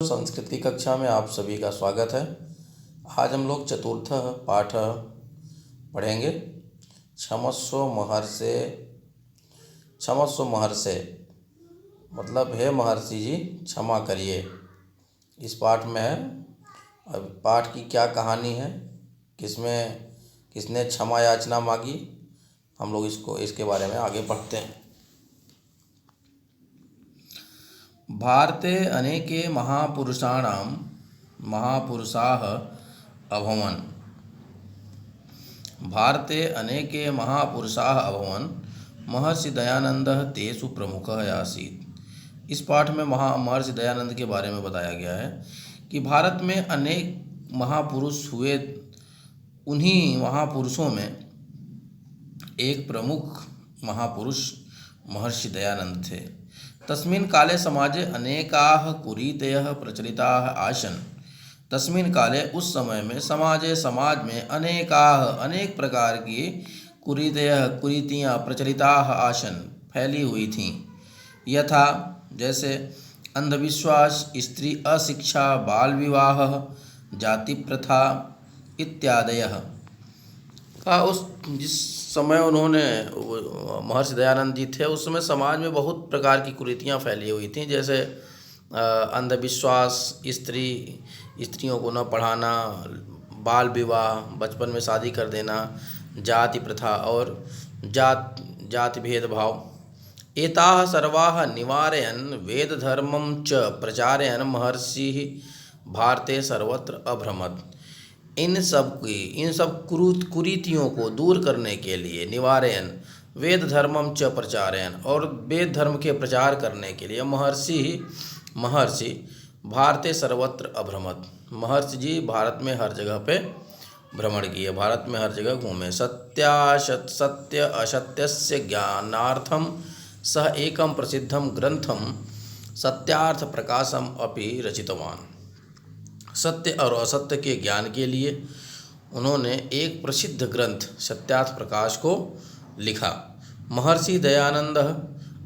संस्कृत की कक्षा में आप सभी का स्वागत है। आज हम लोग चतुर्थ पाठ पढ़ेंगे। क्षमस्व महर्षे। क्षमस्व महर्षे मतलब हे महर्षि जी क्षमा करिए। इस पाठ में है। अब पाठ की क्या कहानी है, किसने क्षमा याचना मांगी, हम लोग इसके बारे में आगे पढ़ते हैं। भारते अनेके महापुरुषाः अभवन्। भारते अनेके महापुरुषाः अभवन्। महर्षि दयानन्दः तेषु प्रमुखः आसीत्। इस पाठ में महर्षि दयानंद के बारे में बताया गया है कि भारत में अनेक महापुरुष हुए। उन्हीं महापुरुषों में एक प्रमुख महापुरुष महर्षि दयानंद थे। तस्मिन् काले समाजे अनेकाः कुरीतयः प्रचलिताः आसन्। तस्मिन् काले उस समय में समाज में अनेक प्रकार की कुरीतियाँ प्रचलिताः आसन्, फैली हुई थीं। यथा जैसे अंधविश्वास, स्त्री अशिक्षा, बाल विवाह, जाति प्रथा इत्यादयः का जिस समय उन्होंने महर्षि दयानंद जी थे उस समय समाज में बहुत प्रकार की कुरीतियाँ फैली हुई थीं। जैसे अंधविश्वास, स्त्रियों को न पढ़ाना, बाल विवाह, बचपन में शादी कर देना, जाति प्रथा और जाति भेदभाव। एताः सर्वाः निवारयन् वेद धर्मं च प्रचारयन् महर्षिः भारते सर्वत्र अभ्रमत्। इन सब कुरीतियों को दूर करने के लिए, निवारयन वेद धर्मम च प्रचारयन, और वेद धर्म के प्रचार करने के लिए महर्षि भारते सर्वत्र अभ्रमत। महर्षि जी भारत में हर जगह पे भ्रमण किए, भारत में हर जगह घूमे। सत्य असत्यस्य ज्ञानार्थम सह एकम प्रसिद्धम ग्रंथम सत्यार्थ प्रकाशम अपि रचितवान। सत्य और असत्य के ज्ञान के लिए उन्होंने एक प्रसिद्ध ग्रंथ सत्यार्थ प्रकाश को लिखा। महर्षि दयानंद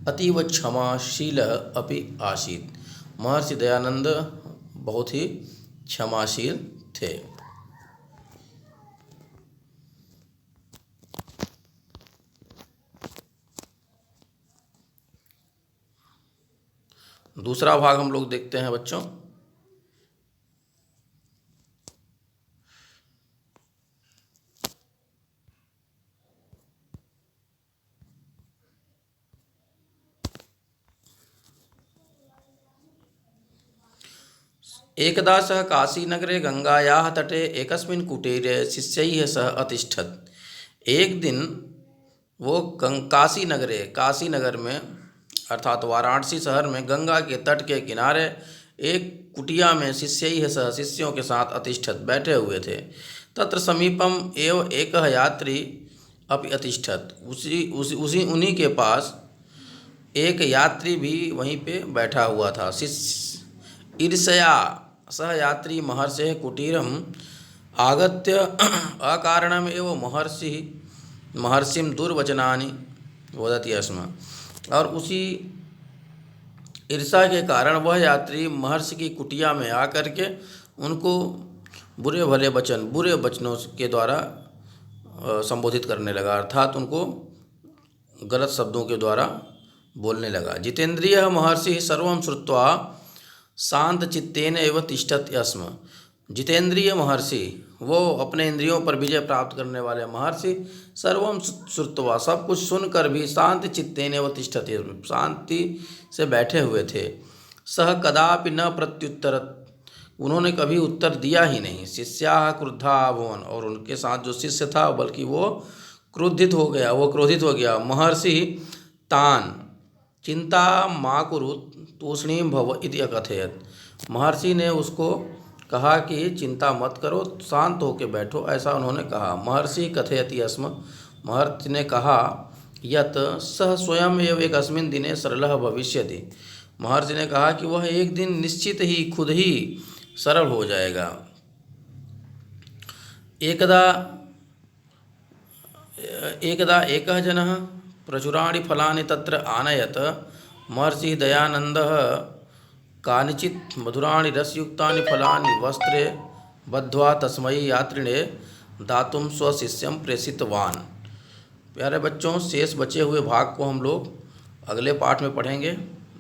अतीव क्षमाशीलः अपि आसीत्। महर्षि दयानंद बहुत ही क्षमाशील थे। दूसरा भाग हम लोग देखते हैं बच्चों। एकदा सः काशीनगरे गंगायाः तटे एकस्मिन् कुटीरे शिष्यैः सह अतिष्ठत्। एक दिन वो काशीनगर में अर्थात वाराणसी शहर में गंगा के तट के किनारे एक कुटिया में शिष्यों के साथ अतिष्ठत् बैठे हुए थे। तत्र समीपम एव एकः यात्री अपि अतिष्ठत्। उन्हीं के पास एक यात्री भी वहीं पे बैठा हुआ था। ईर्ष्या सह यात्री महर्षेः कुटीरम् आगत्य अकारणम् एव महर्षिं दुर्वचनानि वदति स्म। और उसी ईर्ष्या के कारण वह यात्री महर्षि की कुटिया में आकर के उनको बुरे वचनों के द्वारा संबोधित करने लगा, अर्थात उनको गलत शब्दों के द्वारा बोलने लगा। जितेंद्रियः महर्षिः सर्वं श्रुत्वा शांत चित्तेन एव तिष्ठत् स्म। जितेंद्रिय महर्षि, वो अपने इंद्रियों पर विजय प्राप्त करने वाले महर्षि, सर्वं श्रुत्वा, सब कुछ सुनकर भी शांत चित्तेन एव तिष्ठति, शांति से बैठे हुए थे। सह कदापि न प्रत्युत्तरत्, उन्होंने कभी उत्तर दिया ही नहीं। शिष्याः क्रुद्धा अभवन्, और उनके साथ जो शिष्य था बल्कि वो क्रोधित हो गया। महर्षि तान चिंता मा कुरु तूष्णीं भव इति अकथयत्। महर्षि ने उसको कहा कि चिंता मत करो, शांत होकर बैठो, ऐसा उन्होंने कहा। महर्षि कथयति स्म, महर्षि ने कहा यत् सः स्वयं एव एकस्मिन् दिने सरलः भविष्यति। महर्षि ने कहा कि वह एक दिन निश्चित ही खुद ही सरल हो जाएगा। एकदा एकः जनः प्रचुराणि फलानि तत्र आनयत्। महर्षि दयानंदः कानिचित् मधुराणि रसयुक्तानि फलानि वस्त्रे बद्ध्वा तस्मै यात्रिणे दातुं स्वशिष्यं प्रेषितवान्। प्यारे बच्चों, शेष बचे हुए भाग को हम लोग अगले पाठ में पढ़ेंगे।